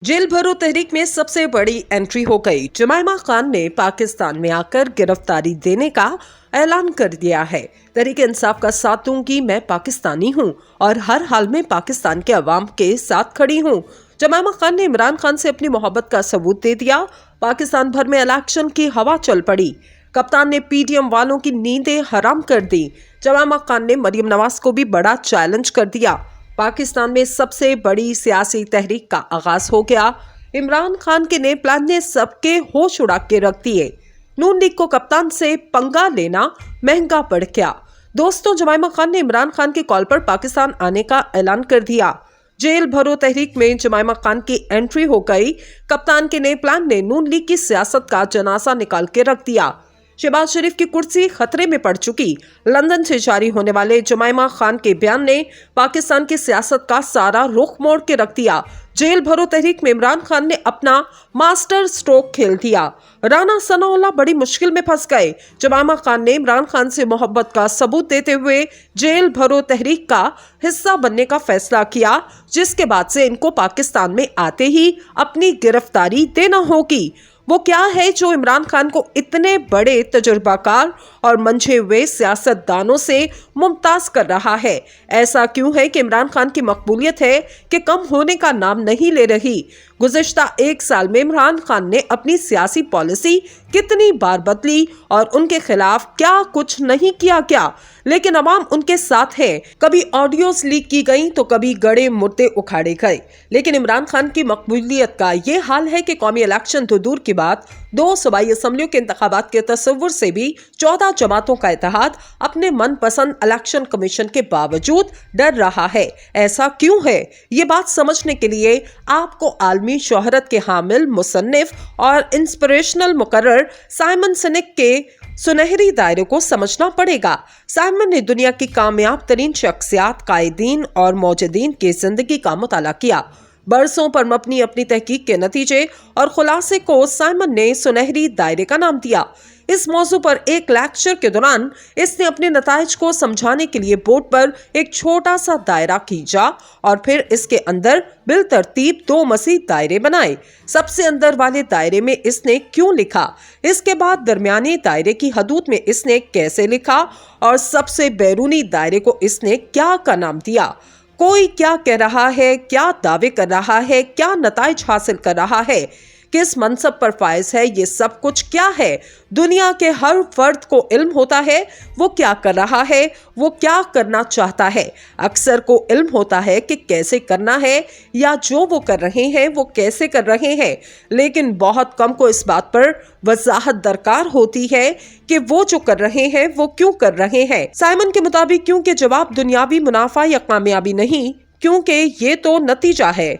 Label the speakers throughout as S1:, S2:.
S1: Jail भरो तहरीक में सबसे बड़ी एंट्री हो गई। जुमैमा खान ने पाकिस्तान में आकर गिरफ्तारी देने का ऐलान कर दिया है। तहरीक इंसाफ का साथ दूंगी, मैं पाकिस्तानी हूं और हर हाल में पाकिस्तान के अवाम के साथ खड़ी हूं। जुमैमा खान ने इमरान खान से अपनी मोहब्बत का सबूत दे दिया। पाकिस्तान भर में इलेक्शन की हवा चल पड़ी। कप्तान ने पीडीएम वालों की नींदें हराम कर दी। जुमैमा खान ने मरियम नवाज को भी बड़ा चैलेंज कर दिया। पाकिस्तान में सबसे बड़ी सियासी तहरीक का आगाज हो गया। इमरान खान के नए प्लान ने सबके होश उड़ा के रख दिए। नून लीग को कप्तान से पंगा लेना महंगा पड़ गया। दोस्तों, जुमैमा खान ने इमरान खान के कॉल पर पाकिस्तान आने का ऐलान कर दिया। जेल भरो तहरीक में जुमैमा खान की एंट्री हो गई। कप्तान के नए प्लान ने नून लीग की सियासत का जनाजा निकाल के रख दिया। शहबाज शरीफ की कुर्सी खतरे में पड़ चुकी। लंदन से जारी होने वाले जुमैमा खान के बयान ने पाकिस्तान की सियासत का सारा रुख मोड़ के रख दिया। जेल भरो तहरीक में इमरान खान ने अपना मास्टर स्ट्रोक खेल दिया। राना सनाउल्लाह बड़ी मुश्किल में फंस गए। जुमैमा खान ने इमरान खान से मोहब्बत का सबूत देते हुए जेल भरो तहरीक का हिस्सा बनने का फैसला किया, जिसके बाद से इनको पाकिस्तान में आते ही अपनी गिरफ्तारी देना होगी। वो क्या है जो इमरान खान को इतने बड़े तजुर्बाकार और मंझे हुए सियासतदानों से मुमताज कर रहा है? ऐसा क्यों है कि इमरान खान की मकबूलियत है कि कम होने का नाम नहीं ले रही? गुज़िश्ता एक साल में इमरान खान ने अपनी सियासी पॉलिसी कितनी बार बदली और उनके खिलाफ क्या कुछ नहीं किया क्या, लेकिन अवाम उनके साथ है। कभी ऑडियोज लीक की गई तो कभी गड़े मुर्दे उखाड़े गए। लेकिन इमरान खान की मकबूलियत का ये हाल है कि कौमी इलेक्शन तो दूर की बात, 2 सूबाई असम्बलियों के इंतखाबात के तस्वुर से भी 14 जमातों का इत्तेहाद अपने मनपसंद इलेक्शन कमीशन के बावजूद डर रहा है। ऐसा क्यों है? ये बात समझने के लिए आपको आलमी शोहरत के हामिल मुसन्निफ और इंस्पिरेशनल मुकर्रर साइमन सिनेक के सुनहरी दायरे को समझना पड़ेगा। साइमन ने दुनिया की कामयाब तरीन शख्सियात, कायदीन और मौजूदीन की जिंदगी का मुताला किया। बरसों पर मबनी अपनी तहकीक के नतीजे और खुलासे को साइमन ने सुनहरी दायरे का नाम दिया। इस मौजू पर एक लेक्चर के दौरान इसने अपने नताइज को समझाने के लिए बोर्ड पर एक छोटा सा दायरा खींचा और फिर इसके अंदर बिल तरतीब 2 मज़ीद दायरे बनाए। सबसे अंदर वाले दायरे में इसने क्यों लिखा, इसके बाद दरमियाने दायरे की हदूद में इसने कैसे लिखा और सबसे बैरूनी दायरे को इसने क्या का नाम दिया। कोई क्या कह रहा है, क्या दावे कर रहा है, क्या नताइज हासिल कर रहा है, किस मनसब पर फायज है, ये सब कुछ क्या है? दुनिया के हर फर्द को इल्म होता है वो क्या कर रहा है, वो क्या करना चाहता है। अक्सर को इल्म होता है कि कैसे करना है या जो वो कर रहे हैं वो कैसे कर रहे हैं, लेकिन बहुत कम को इस बात पर वजाहत दरकार होती है कि वो जो कर रहे हैं वो क्यों कर रहे हैं। साइमन के मुताबिक क्योंकि जवाब दुनियावी मुनाफा या कामयाबी नहीं, क्योंकि ये तो नतीजा है।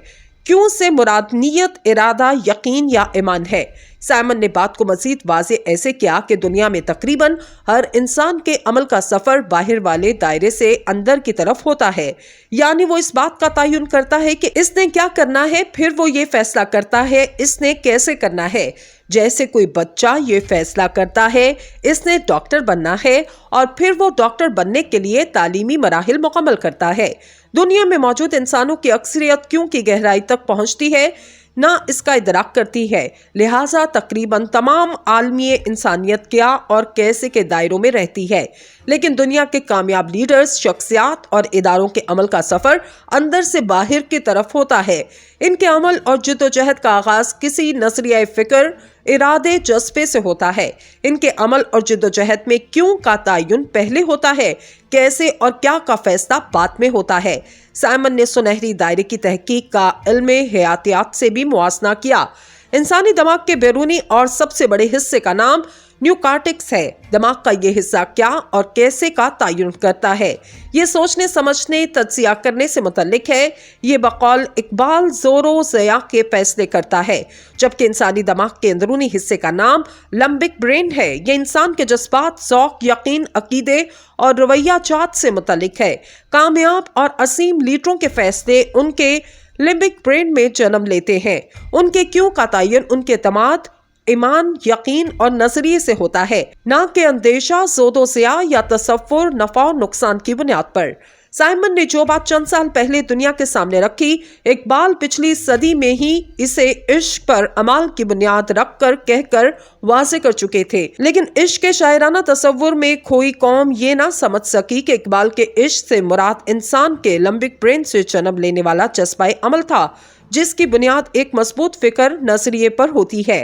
S1: क्यों से मुराद नियत, इरादा, यकीन या ईमान है। साइमन ने बात को मजीद वाज़े ऐसे किया कि दुनिया में तकरीबन हर इंसान के अमल का सफर बाहर वाले दायरे से अंदर की तरफ होता है। यानी वो इस बात का तयन करता है कि इसने क्या करना है, फिर वो ये फैसला करता है इसने कैसे करना है। जैसे कोई बच्चा ये फैसला करता है इसने डॉक्टर बनना है और फिर वो डॉक्टर बनने के लिए तालीमी मराहिल मुकम्मल करता है। दुनिया में मौजूद इंसानों की अक्सरियत क्यों की गहराई तक पहुंचती है ना इसका इदराक करती है। लिहाजा तकरीबन तमाम आलमी इंसानियत क्या और कैसे के दायरों में रहती है। लेकिन दुनिया के कामयाब लीडर्स, शख्सियात और इदारों के अमल का सफर अंदर से बाहर की तरफ होता है। इनके अमल और जिद्दोजहद का आगाज किसी नजरिया फिक्र, इरादे, जज्बे से होता है। इनके अमल और जिद्दोजहद में क्यों का तयन पहले होता है, कैसे और क्या का फैसला बाद में होता है। साइमन ने सुनहरी दायरे की तहकीक का इल्मे हयातियात से भी मुआसना किया। इंसानी दिमाग के बैरूनी और सबसे बड़े हिस्से का नाम न्यूकॉर्टेक्स है। दिमाग का ये हिस्सा क्या और कैसे का तयन करता है, ये सोचने समझने तज्जिया करने से मुतल्लिक है। ये बकौल इकबाल ज़ोरो ज़या के फैसले करता है, जबकि इंसानी दिमाग के अंदरूनी हिस्से का नाम लम्बिक ब्रेन है। ये इंसान के जज्बात, ज़ौक़, यकीन, अकीदे और रवैया जात से मुतल्लिक है। कामयाब और असीम लीडरों के फैसले उनके लिम्बिक ब्रेन में जन्म लेते हैं। उनके क्यों का तयन उनके तमाद, ईमान, यकीन और नजरिए से होता है, ना कि अंदेशा, ज़ोदो ज़िया या तसव्वुर, नफा और नुकसान की बुनियाद पर। साइमन ने जो बात चंद साल पहले दुनिया के सामने रखी, इकबाल पिछली सदी में ही इसे इश्क पर अमाल की बुनियाद रखकर कहकर वाज़े कर चुके थे। लेकिन इश्क के शायराना तसव्वुर में खोई कौम ये ना समझ सकी कि इकबाल के इश्क से मुराद इंसान के लंबिक ब्रेन से जन्म लेने वाला जज्बाए अमल था, जिसकी बुनियाद एक मजबूत फिक्र नजरिए पर होती है।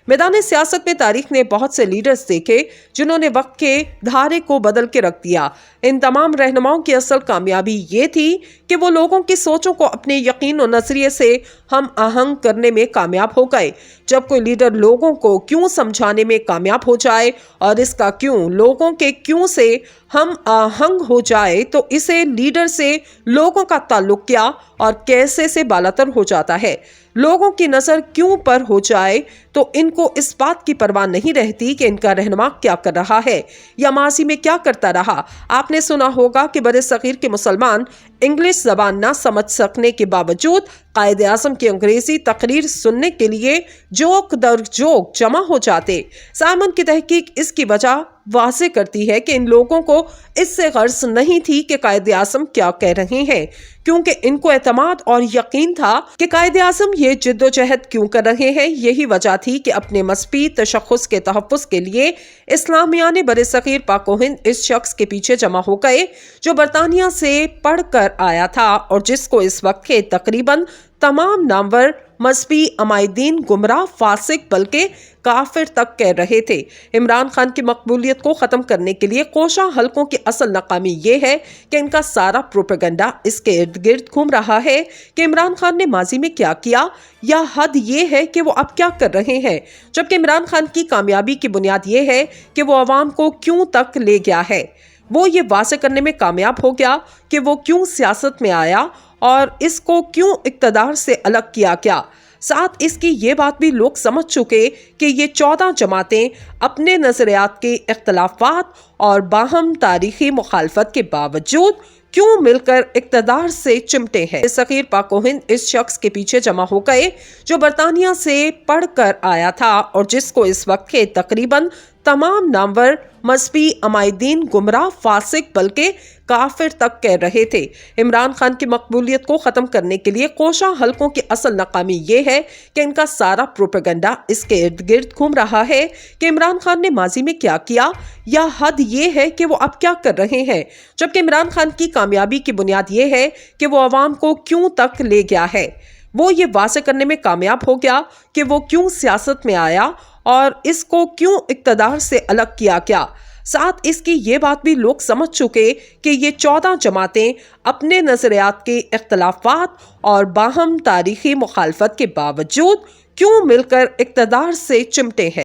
S1: मैदान सियासत में तारीख ने बहुत से लीडर्स देखे जिन्होंने वक्त के धारे को बदल के रख दिया। इन तमाम रहनुमाओं की असल कामयाबी ये थी कि वो लोगों की सोचों को अपने यकीन और नजरिए से हम आहंग करने में कामयाब हो गए। जब कोई लीडर लोगों को क्यों समझाने में कामयाब हो जाए और इसका क्यों लोगों के क्यों से हम आहंग हो जाए, तो इसे लीडर से लोगों का ताल्लुक क्या और कैसे से बालातर हो जाता है। लोगों की नजर क्यों पर हो जाए तो इनको इस बात की परवाह नहीं रहती कि इनका रहनुमा क्या कर रहा है या माजी में क्या करता रहा। आपने सुना होगा कि बड़े सगीर के मुसलमान इंग्लिश जबान ना समझ सकने के बावजूद कायदे आज़म की अंग्रेजी तकरीर सुनने के लिए जोक दर जोक जमा हो जाते। साइमन की तहकीक इसकी वजह वाज़े करती है कि इन लोगों को इससे गर्ज नहीं थी कि कायदे आज़म क्या कह रहे हैं, क्योंकि इनको एतमाद और यकीन था कि कायदे आज़म ये जिद्दोजहद क्यों कर रहे हैं। यही वजह थी कि अपने मस्बी तशख्खुस के तहफ़्फ़ुज़ के लिए इस्लामिया ने बड़े सगीर पाको हिंद इस शख्स के पीछे जमा हो गए जो बरतानिया से पढ़ कर आया था और जिसको इस वक्त के तकरीबन तमाम नामवर मजहबी अमायदीन गुमराह, फासिक बल्कि काफिर तक कह रहे थे। इमरान खान की मकबूलियत को ख़त्म करने के लिए कोशा हलकों की असल नाकामी ये है कि इनका सारा प्रोपेगेंडा इसके इर्द गिर्द घूम रहा है कि इमरान खान ने माजी में क्या किया या हद ये है कि वो अब क्या कर रहे हैं, जबकि इमरान खान की कामयाबी की बुनियाद ये है कि वो अवाम को क्यों तक ले गया है। वो ये वाज़े करने में कामयाब हो गया कि वो क्यों सियासत में आया और इसको क्यों इक़्तिदार से अलग किया गया। साथ इसकी ये बात भी लोग समझ चुके कि ये 14 जमातें अपने नज़रियात के इख्तलाफात और बाहम तारीखी मुखालफत के बावजूद क्यों मिलकर इक़्तिदार से चिमटे हैं। सगीर पाको हिंद इस शख्स के पीछे जमा हो गए जो बरतानिया से पढ़ कर आया था और जिसको इस वक्त के तकरीबन तमाम नामवर मजहबी अमायदीन गुमराह, फासिक बल्कि काफिर तक कह रहे थे। इमरान खान की मकबूलियत को ख़त्म करने के लिए कोशा हलकों की असल नाकामी ये है कि इनका सारा प्रोपेगेंडा इसके इर्द गिर्द घूम रहा है कि इमरान खान ने माजी में क्या किया या हद ये है कि वो अब क्या कर रहे हैं, जबकि इमरान खान की कामयाबी की बुनियाद ये है कि वो अवाम को क्यों तक ले गया है। वो ये वाज़े करने में कामयाब हो गया कि वो क्यों सियासत में आया और इसको क्यों इक़्तिदार से अलग किया गया। साथ इसकी ये बात भी लोग समझ चुके कि ये 14 जमातें अपने नज़रियात के इख्तलाफात और बाहम तारीखी मुखालफत के बावजूद क्यों मिलकर इक़्तिदार से चिमटे हैं।